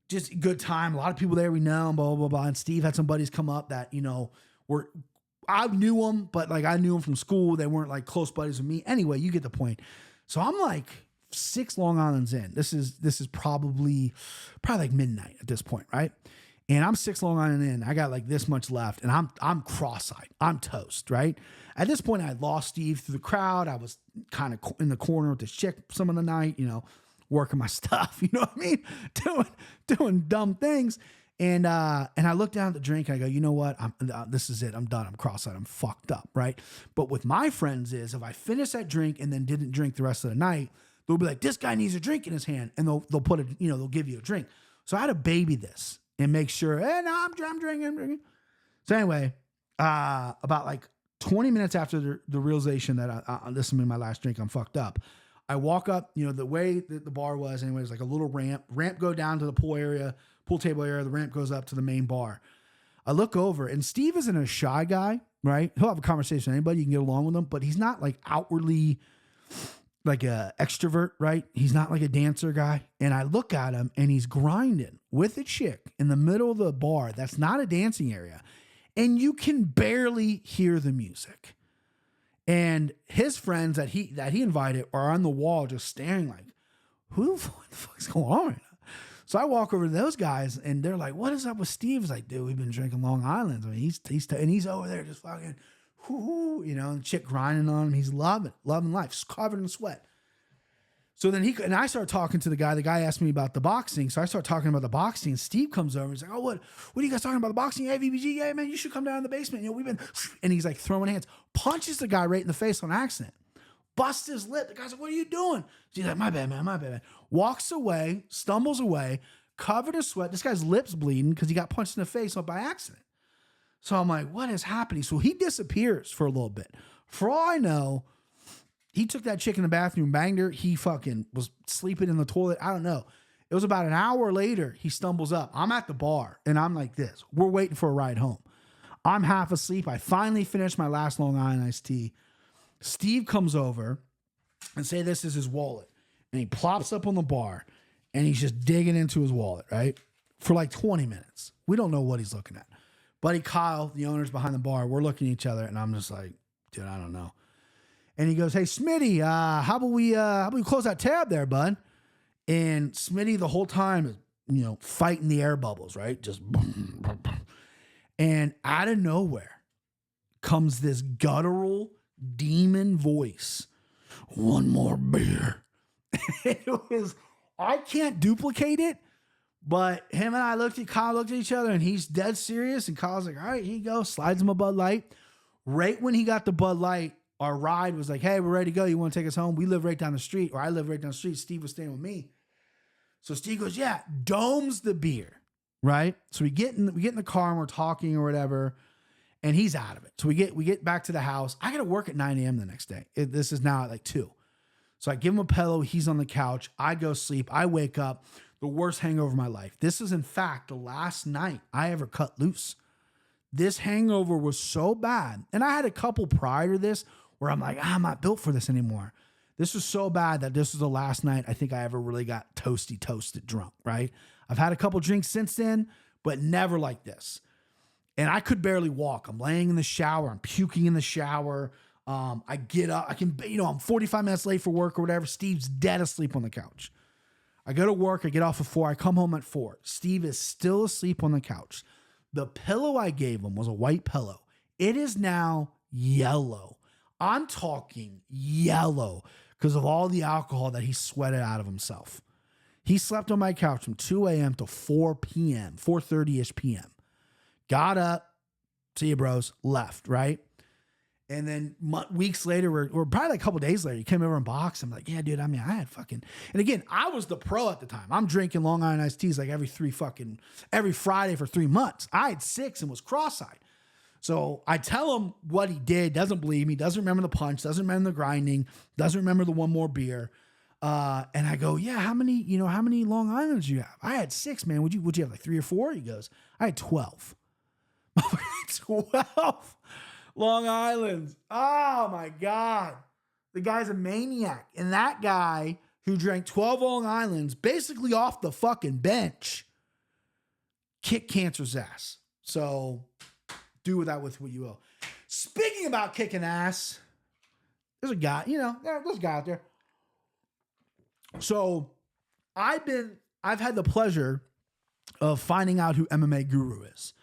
just a good time. A lot of people there we know, blah, blah, blah. And Steve had some buddies come up that, I knew them, but like I knew them from school. They weren't like close buddies with me. Anyway, you get the point. So I'm like 6 Long Islands in. This is probably like midnight at this point, right? And I'm 6 Long Island in. I got like this much left, and I'm cross-eyed. I'm toast, right? At this point, I had lost Steve through the crowd. I was kind of in the corner with this chick some of the night, working my stuff. You know what I mean? Doing dumb things. And I look down at the drink and I go, you know what? This is it. I'm done. I'm cross-eyed. I'm fucked up, right? But with my friends is if I finish that drink and then didn't drink the rest of the night, they'll be like, this guy needs a drink in his hand, and they'll put it, they'll give you a drink. So I had to baby this and make sure, no, I'm drinking. So anyway, about like 20 minutes after the realization that this is my last drink, I'm fucked up, I walk up, the way that the bar was anyway, it's like a little ramp go down to the pool table area. The ramp goes up to the main bar. I look over, and Steve isn't a shy guy, right? He'll have a conversation with anybody. You can get along with him, but he's not like outwardly like a extrovert, right? He's not like a dancer guy. And I look at him, and he's grinding with a chick in the middle of the bar. That's not a dancing area. And you can barely hear the music. And his friends that he invited are on the wall just staring like, who the fuck's going on right now? So I walk over to those guys, and they're like, what is up with Steve? He's like, dude, we've been drinking Long Island. I mean, he's over there just fucking, and chick grinding on him. He's loving life, covered in sweat. So then I start talking to the guy. The guy asked me about the boxing. So I start talking about the boxing. Steve comes over and he's like, oh, what are you guys talking about the boxing? Hey, VBG, yeah, man, you should come down in the basement. And he's like throwing hands, punches the guy right in the face on accident, busts his lip. The guy's like, what are you doing? He's like, my bad, man. Walks away, stumbles away, covered in sweat. This guy's lips bleeding because he got punched in the face by accident. So I'm like, what is happening? So he disappears for a little bit. For all I know, he took that chick in the bathroom, banged her. He fucking was sleeping in the toilet. I don't know. It was about an hour later, he stumbles up. I'm at the bar, and I'm like this. We're waiting for a ride home. I'm half asleep. I finally finished my last Long Island iced tea. Steve comes over and say this is his wallet. And he plops up on the bar, and he's just digging into his wallet, right? For like 20 minutes. We don't know what he's looking at. Buddy Kyle, the owner's behind the bar. We're looking at each other, and I'm just like, dude, I don't know. And he goes, hey, Smitty, how about we close that tab there, bud? And Smitty the whole time is, fighting the air bubbles, right? Just boom, boom, boom. And out of nowhere comes this guttural demon voice. One more beer. I can't duplicate it, but him and Kyle looked at each other, and he's dead serious. And Kyle's like, all right, here you go. Slides him a Bud Light. Right when he got the Bud Light, our ride was like, hey, we're ready to go. You want to take us home? We live right down the street, or I live right down the street. Steve was staying with me. So Steve goes, yeah, domes the beer, right? So we get in the car, and we're talking or whatever, and he's out of it. So we get back to the house. I got to work at 9 a.m. the next day. This is now at like 2. So I give him a pillow. He's on the couch. I go sleep. I wake up. The worst hangover of my life. This is, in fact, the last night I ever cut loose. This hangover was so bad. And I had a couple prior to this where I'm like, I'm not built for this anymore. This was so bad that this was the last night I think I ever really got toasted drunk, right? I've had a couple drinks since then, but never like this. And I could barely walk. I'm laying in the shower. I'm puking in the shower. I get up, I'm 45 minutes late for work or whatever. Steve's dead asleep on the couch. I go to work, I get off at 4, I come home at 4. Steve is still asleep on the couch. The pillow I gave him was a white pillow. It is now yellow. I'm talking yellow because of all the alcohol that he sweated out of himself. He slept on my couch from 2 a.m. to 4 p.m., 4:30-ish p.m. Got up, see you bros, left, right? And then weeks later, or probably like a couple days later, he came over and boxed. I'm like, yeah, dude, I mean, I had fucking... And again, I was the pro at the time. I'm drinking Long Island iced teas like every Friday for 3 months. I had 6 and was cross-eyed. So I tell him what he did, doesn't believe me, doesn't remember the punch, doesn't remember the grinding, doesn't remember the one more beer. And I go, yeah, how many Long Islands do you have? I had 6, man. Would you have like 3 or 4? He goes, I had 12. 12 Long Islands. Oh my God. The guy's a maniac. And that guy who drank 12 Long Islands basically off the fucking bench kicked cancer's ass. So do with that with what you will. Speaking about kicking ass, there's a guy, there's a guy out there. So I've had the pleasure of finding out who MMA Guru is.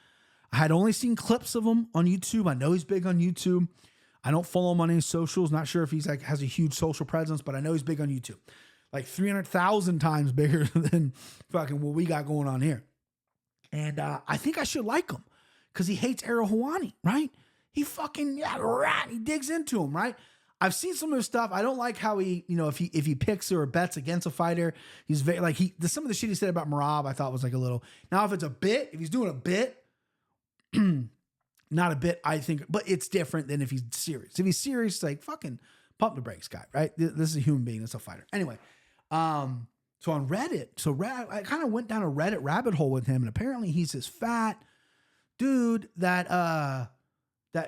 I had only seen clips of him on YouTube. I know he's big on YouTube. I don't follow him on any socials. Not sure if he's like has a huge social presence, but I know he's big on YouTube. Like 300,000 times bigger than fucking what we got going on here. And I think I should like him because he hates Ariel Helwani, right? He fucking, he digs into him, right? I've seen some of his stuff. I don't like how he, if he picks or bets against a fighter, he's very like some of the shit he said about Marab, I thought was like a little. Now, if it's a bit, if he's doing a bit, not a bit, I think, but it's different than if he's serious. If he's serious, like fucking pump the brakes, guy, right? This is a human being. It's a fighter. Anyway, so on Reddit, I kind of went down a Reddit rabbit hole with him, and apparently he's this fat dude that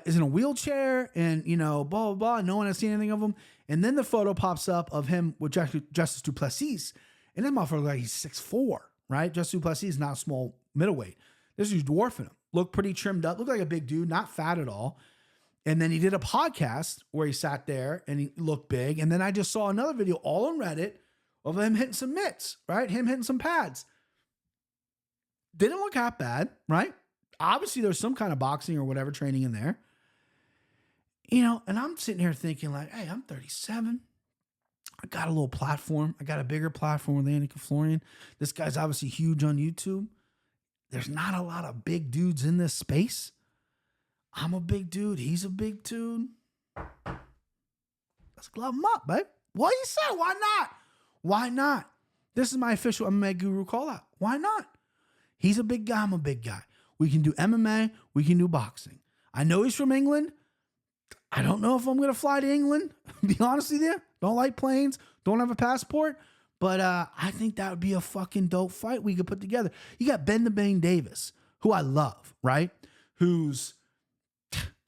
is in a wheelchair and, blah, blah, blah. No one has seen anything of him. And then the photo pops up of him with Justice Duplessis. And this motherfucker, like, he's 6'4", right? Justice Duplessis is not a small middleweight. This dude's dwarfing him. Looked pretty trimmed up. Looked like a big dude, not fat at all. And then he did a podcast where he sat there and he looked big. And then I just saw another video all on Reddit of him hitting some mitts, right? Him hitting some pads. Didn't look half bad, right? Obviously, there's some kind of boxing or whatever training in there. And I'm sitting here thinking like, hey, I'm 37. I got a little platform. I got a bigger platform with Andy Florian. This guy's obviously huge on YouTube. There's not a lot of big dudes in this space. I'm a big dude. He's a big dude. Let's glove him up, babe. What do you say? Why not? Why not? This is my official MMA Guru call out. Why not? He's a big guy. I'm a big guy. We can do MMA. We can do boxing. I know he's from England. I don't know if I'm going to fly to England. Be honest with you. Don't like planes. Don't have a passport. But I think that would be a fucking dope fight we could put together. You got Ben the Bane Davis, who I love, right? Who's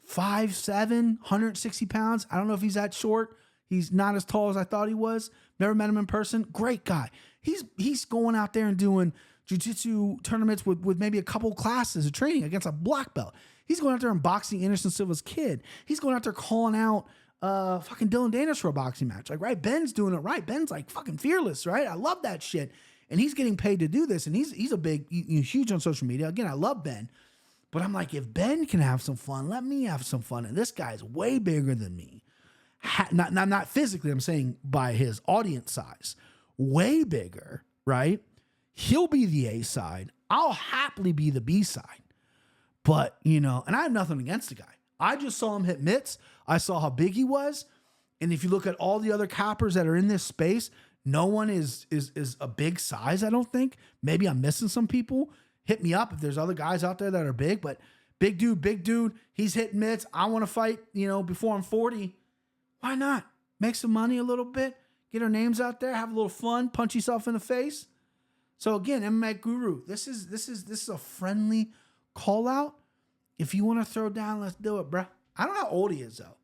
5'7", 160 pounds. I don't know if he's that short. He's not as tall as I thought he was. Never met him in person. Great guy. He's going out there and doing jiu-jitsu tournaments with maybe a couple classes of training against a black belt. He's going out there and boxing Anderson Silva's kid. He's going out there calling out fucking Dylan Danis for a boxing match. Like, right? Ben's doing it right. Ben's like fucking fearless, right? I love that shit. And he's getting paid to do this. And he's a big, huge on social media. Again, I love Ben. But I'm like, if Ben can have some fun, let me have some fun. And this guy's way bigger than me. Not physically, I'm saying by his audience size. Way bigger, right? He'll be the A side. I'll happily be the B side. But, and I have nothing against the guy. I just saw him hit mitts. I saw how big he was. And if you look at all the other cappers that are in this space, no one is a big size, I don't think. Maybe I'm missing some people. Hit me up if there's other guys out there that are big. But big dude, he's hitting mitts. I want to fight, before I'm 40. Why not? Make some money a little bit. Get our names out there. Have a little fun. Punch yourself in the face. So again, MMA Guru, this is a friendly call out. If you want to throw down, let's do it, bruh. I don't know how old he is though.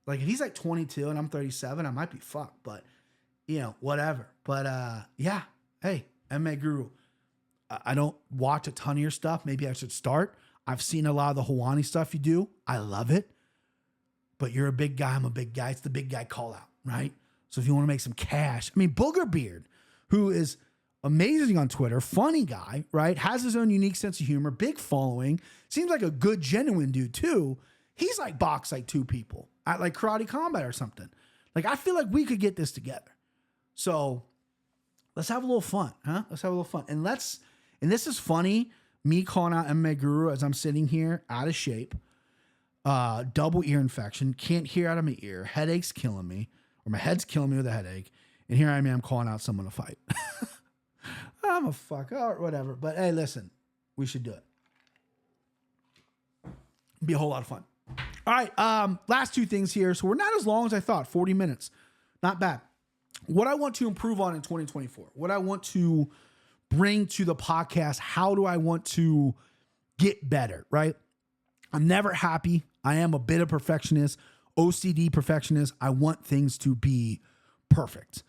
Like if he's like 22 and I'm 37, I might be fucked, but whatever. But yeah, hey, MMA Guru. I don't watch a ton of your stuff. Maybe I should start. I've seen a lot of the Helwani stuff you do. I love it. but you're a big guy. I'm a big guy. It's the big guy call out, right? So if you want to make some cash, I mean, Booger Beard, who is amazing on Twitter, funny guy, right? Has his own unique sense of humor, big following, seems like a good, genuine dude too. He's like boxed like 2 people at like Karate Combat or something. Like, I feel like we could get this together. So let's have a little fun, huh? Let's have a little fun. And this is funny, me calling out MMA Guru as I'm sitting here out of shape, double ear infection, can't hear out of my ear, headache's killing me, or my head's killing me with a headache. And here I am calling out someone to fight. I'm a fuck, or whatever. But hey, listen, we should do it. Be a whole lot of fun. All right, last 2 things here. So we're not as long as I thought, 40 minutes. Not bad. What I want to improve on in 2024, what I want to bring to the podcast, how do I want to get better, right? I'm never happy. I am a bit of perfectionist, OCD perfectionist. I want things to be perfect.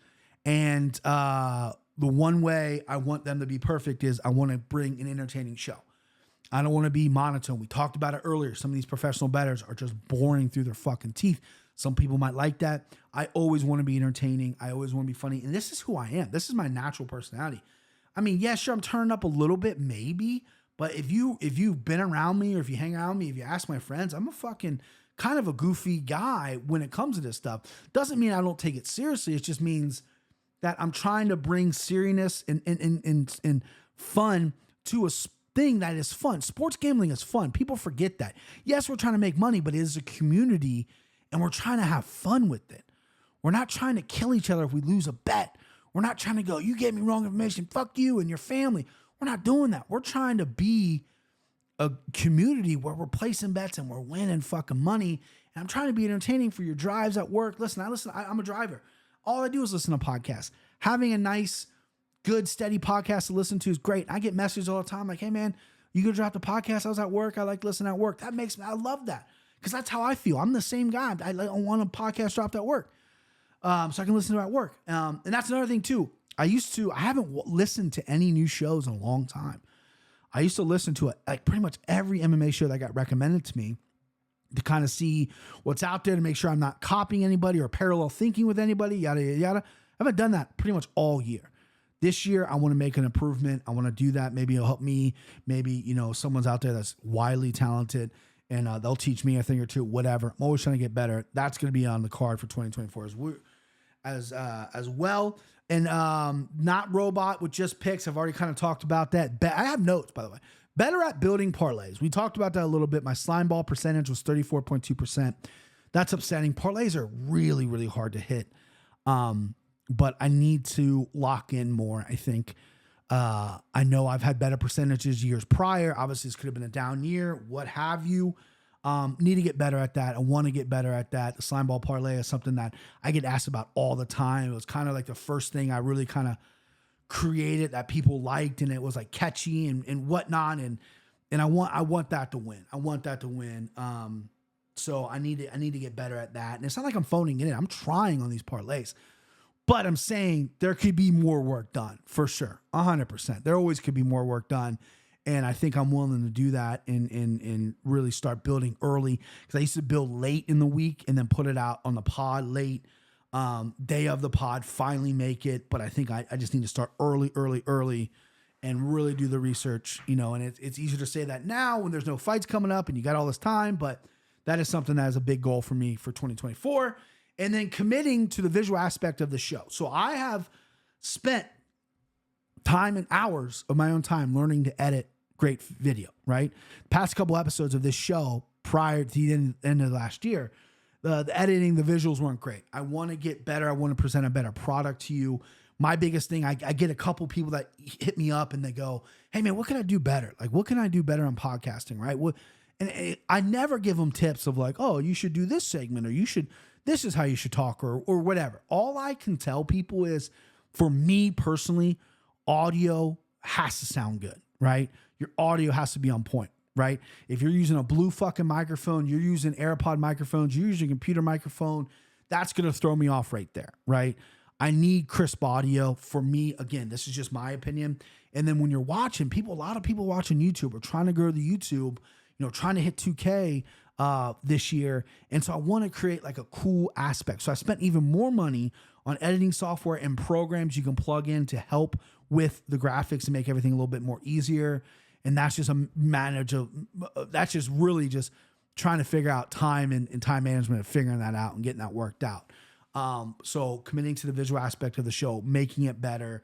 And the one way I want them to be perfect is I want to bring an entertaining show. I don't want to be monotone. We talked about it earlier. Some of these professional bettors are just boring through their fucking teeth. Some people might like that. I always want to be entertaining. I always want to be funny. And this is who I am. This is my natural personality. I mean, yeah, sure, I'm turning up a little bit, maybe. But if you've been around me, or if you hang around me, if you ask my friends, I'm a fucking kind of a goofy guy when it comes to this stuff. Doesn't mean I don't take it seriously. It just means that I'm trying to bring seriousness and fun to a thing that is fun. Sports gambling is fun. People forget that. Yes, we're trying to make money, but it is a community and we're trying to have fun with it. We're not trying to kill each other if we lose a bet. We're not trying to go, you gave me wrong information, fuck you and your family. We're not doing that. We're trying to be a community where we're placing bets and we're winning fucking money. And I'm trying to be entertaining for your drives at work. Listen, I'm a driver. All I do is listen to podcasts. Having a nice, good, steady podcast to listen to is great. I get messages all the time like, hey man, you gonna drop the podcast? I was at work. I like to listen at work. I love that because that's how I feel. I'm the same guy. I don't want a podcast dropped at work. So I can listen to it at work. And that's another thing too. I haven't listened to any new shows in a long time. I used to listen to like pretty much every MMA show that got recommended to me to kind of see what's out there, to make sure I'm not copying anybody or parallel thinking with anybody, yada, yada, yada. I haven't done that pretty much all year. This year, I want to make an improvement. I want to do that. Maybe it'll help me. Maybe, someone's out there that's widely talented and they'll teach me a thing or two, whatever. I'm always trying to get better. That's going to be on the card for 2024 as well. And Not Robot with Just Picks. I've already kind of talked about that. I have notes, by the way. Better at building parlays. We talked about that a little bit. My slime ball percentage was 34.2%. That's upsetting. Parlays are really, really hard to hit. But I need to lock in more, I think. I know I've had better percentages years prior. Obviously, this could have been a down year, what have you. Need to get better at that. I want to get better at that. The slime ball parlay is something that I get asked about all the time. It was kind of like the first thing I really kind of created that people liked, and it was like catchy and whatnot. And I want that to win. I want that to win. So I need to get better at that. And it's not like I'm phoning it in. I'm trying on these parlays. But I'm saying there could be more work done for sure. 100%. There always could be more work done. And I think I'm willing to do that and really start building early. Because I used to build late in the week and then put it out on the pod late. Day of the pod, finally make it. But I think I just need to start early and really do the research. And it's easier to say that now when there's no fights coming up and you got all this time. But that is something that is a big goal for me for 2024. And then committing to the visual aspect of the show. So I have spent time and hours of my own time learning to edit great video, right? Past couple episodes of this show prior to the end of last year, the editing, the visuals weren't great. I want to get better. I want to present a better product to you. My biggest thing, I get a couple people that hit me up and they go, hey man, what can I do better? Like, what can I do better on podcasting, right? And I never give them tips of like, oh, you should do this segment, or this is how you should talk, or whatever. All I can tell people is, for me personally, audio has to sound good, right? Your audio has to be on point, right? If you're using a blue fucking microphone, you're using AirPod microphones, you're using a computer microphone, that's going to throw me off right there, right? I need crisp audio. For me, again, this is just my opinion. And then when you're watching, a lot of people watching YouTube are trying to grow the YouTube, trying to hit 2K. this year. And so I want to create like a cool aspect. So I spent even more money on editing software and programs you can plug in to help with the graphics and make everything a little bit more easier. And that's just that's just really just trying to figure out time and time management and figuring that out and getting that worked out. So committing to the visual aspect of the show, making it better,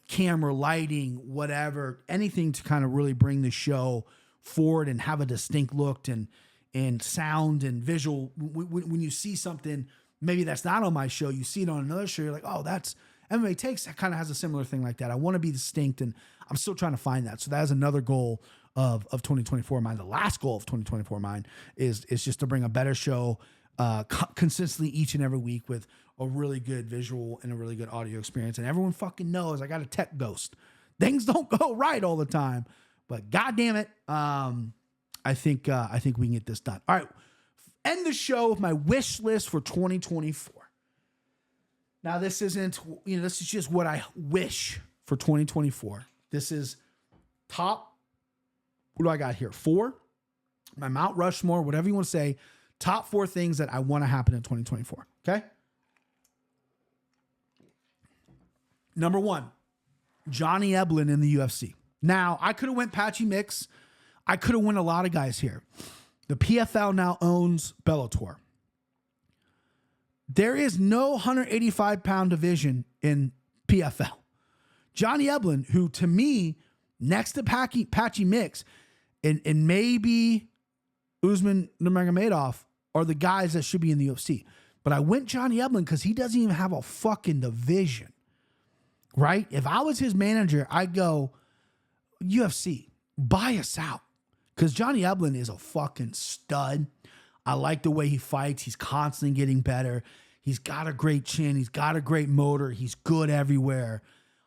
camera, lighting, whatever, anything to kind of really bring the show forward and have a distinct look and sound and visual. When you see something, maybe that's not on my show, you see it on another show, you're like, oh, that's MMA Takes. That kind of has a similar thing like that. I want to be distinct, and I'm still trying to find that. So that is another goal of 2024 mine. The last goal of 2024 mine is just to bring a better show consistently each and every week with a really good visual and a really good audio experience. And everyone fucking knows I got a tech ghost. Things don't go right all the time, but God damn it, I think we can get this done. All right, end the show with my wish list for 2024. Now, this isn't, this is just what I wish for 2024. This is top, what do I got here? 4, my Mount Rushmore, whatever you want to say, top 4 things that I want to happen in 2024. Okay. Number 1, Johnny Eblen in the UFC. Now, I could have went Patchy Mix. I could have went a lot of guys here. The PFL now owns Bellator. There is no 185-pound division in PFL. Johnny Eblen, who to me, next to Patchy Mix and maybe Usman Nurmagomedov are the guys that should be in the UFC. But I went Johnny Eblen because he doesn't even have a fucking division, right? If I was his manager, I'd go, UFC, buy us out. Because Johnny Eblen is a fucking stud. I like the way he fights. He's constantly getting better. He's got a great chin. He's got a great motor. He's good everywhere.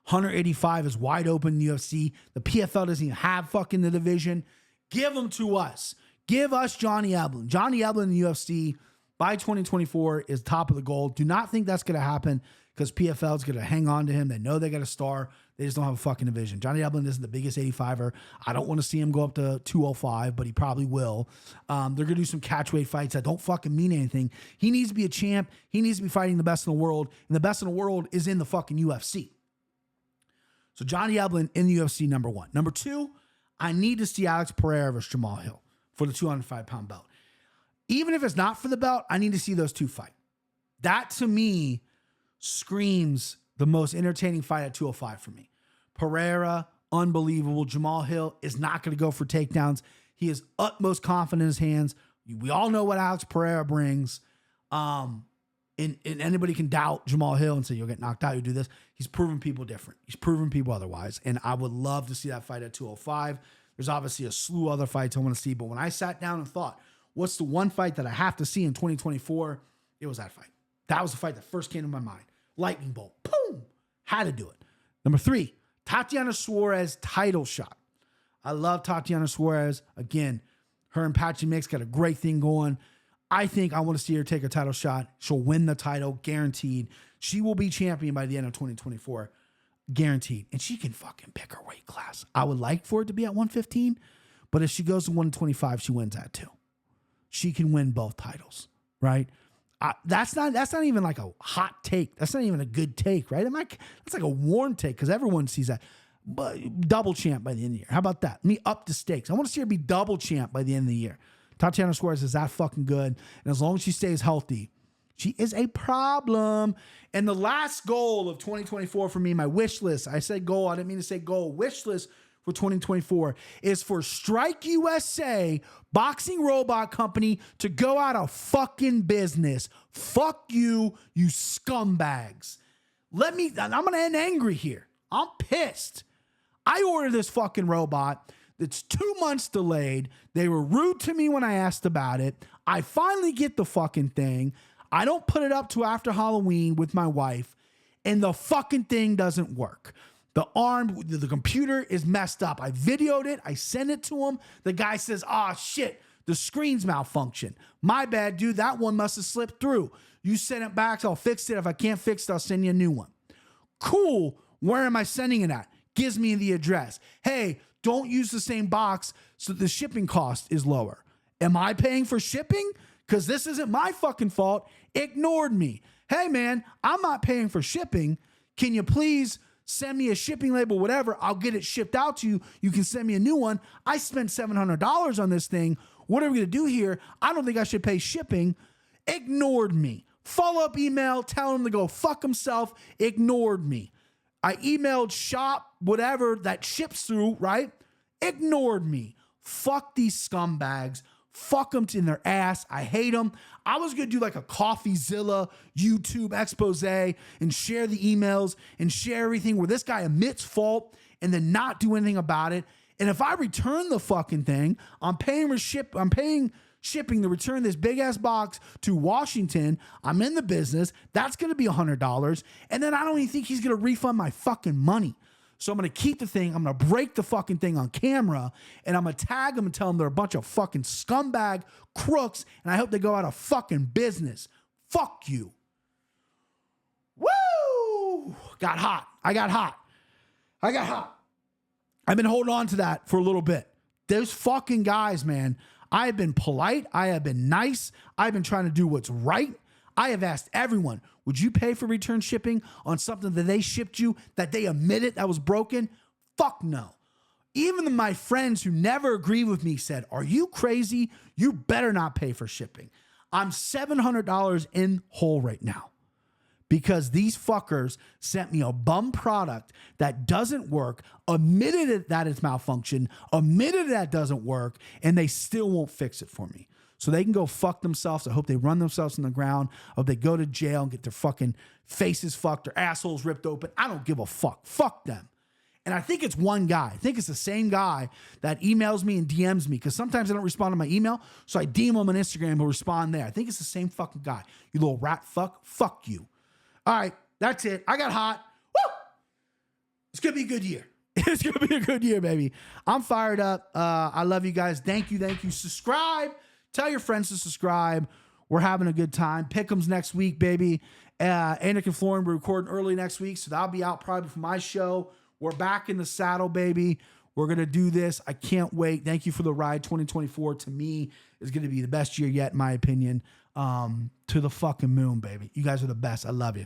185 is wide open in the UFC. The PFL doesn't even have fucking the division. Give them to us. Give us Johnny Eblen. Johnny Eblen in the UFC by 2024 is top of the goal. Do not think that's going to happen because PFL is going to hang on to him. They know they got a star. They just don't have a fucking division. Johnny Eblen isn't the biggest 85er. I don't want to see him go up to 205, but he probably will. They're going to do some catchweight fights that don't fucking mean anything. He needs to be a champ. He needs to be fighting the best in the world, and the best in the world is in the fucking UFC. So Johnny Eblen in the UFC, number 1. Number 2, I need to see Alex Pereira versus Jamal Hill for the 205-pound belt. Even if it's not for the belt, I need to see those two fight. That, to me, screams the most entertaining fight at 205 for me. Pereira, unbelievable. Jamal Hill is not going to go for takedowns. He has utmost confidence in his hands. We all know what Alex Pereira brings. And anybody can doubt Jamal Hill and say, you'll get knocked out, you do this. He's proven people different. He's proven people otherwise. And I would love to see that fight at 205. There's obviously a slew of other fights I want to see. But when I sat down and thought, what's the one fight that I have to see in 2024? It was that fight. That was the fight that first came to my mind. Lightning bolt. Boom. Had to do it. Number 3, Tatiana Suarez title shot. I love Tatiana Suarez. Again, her and Patchy Mix got a great thing going. I think I want to see her take a title shot. She'll win the title, guaranteed. She will be champion by the end of 2024, guaranteed. And she can fucking pick her weight class. I would like for it to be at 115, but if she goes to 125, she wins that too. She can win both titles, right? That's not even like a hot take. That's not even a good take, right? That's like a warm take because everyone sees that. But double champ by the end of the year. How about that? Let me up the stakes. I want to see her be double champ by the end of the year. Tatiana Suarez is that fucking good. And as long as she stays healthy, she is a problem. And the last goal of 2024 for me, my wish list, I said goal, I didn't mean to say goal, wish list for 2024 is for Strike USA, boxing robot company, to go out of fucking business. Fuck you, you scumbags. I'm going to end angry here. I'm pissed. I ordered this fucking robot. It's 2 months delayed. They were rude to me when I asked about it. I finally get the fucking thing. I don't put it up to after Halloween with my wife, and the fucking thing doesn't work. The computer is messed up. I videoed it. I sent it to him. The guy says, shit, the screen's malfunction. My bad, dude. That one must have slipped through. You send it back, so I'll fix it. If I can't fix it, I'll send you a new one. Cool. Where am I sending it at? Gives me the address. Hey, don't use the same box so the shipping cost is lower. Am I paying for shipping? Because this isn't my fucking fault. Ignored me. Hey, man, I'm not paying for shipping. Can you please send me a shipping label, whatever? I'll get it shipped out to you. You can send me a new one. I spent $700 on this thing. What are we going to do here? I don't think I should pay shipping. Ignored me. Follow-up email, tell him to go fuck himself. Ignored me. I emailed shop, whatever, that ships through, right? Ignored me. Fuck these scumbags. Fuck them in their ass. I hate them. I was going to do like a CoffeeZilla YouTube expose and share the emails and share everything where this guy admits fault and then not do anything about it. And if I return the fucking thing, I'm paying shipping to return this big ass box to Washington. I'm in the business. That's going to be $100. And then I don't even think he's going to refund my fucking money. So I'm going to keep the thing. I'm going to break the fucking thing on camera and I'm going to tag them and tell them they're a bunch of fucking scumbag crooks. And I hope they go out of fucking business. Fuck you. Woo! Got hot. I got hot. I've been holding on to that for a little bit. Those fucking guys, man. I have been polite. I have been nice. I've been trying to do what's right. I have asked everyone, would you pay for return shipping on something that they shipped you that they admitted that was broken? Fuck no. Even my friends who never agree with me said, are you crazy? You better not pay for shipping. I'm $700 in hole right now because these fuckers sent me a bum product that doesn't work, admitted that it's malfunctioned, admitted that doesn't work, and they still won't fix it for me. So they can go fuck themselves. I hope they run themselves in the ground. I hope they go to jail and get their fucking faces fucked, their assholes ripped open. I don't give a fuck. Fuck them. And I think it's one guy. I think it's the same guy that emails me and DMs me because sometimes I don't respond to my email. So I DM him on Instagram. He'll respond there. I think it's the same fucking guy. You little rat fuck. Fuck you. All right. That's it. I got hot. Woo! It's going to be a good year. It's going to be a good year, baby. I'm fired up. I love you guys. Thank you. Subscribe. Tell your friends to subscribe. We're having a good time. Pick'ems next week, baby. Anick and Florin, we're recording early next week, so that'll be out probably for my show. We're back in the saddle, baby. We're going to do this. I can't wait. Thank you for the ride. 2024, to me, is going to be the best year yet, in my opinion. To the fucking moon, baby. You guys are the best. I love you.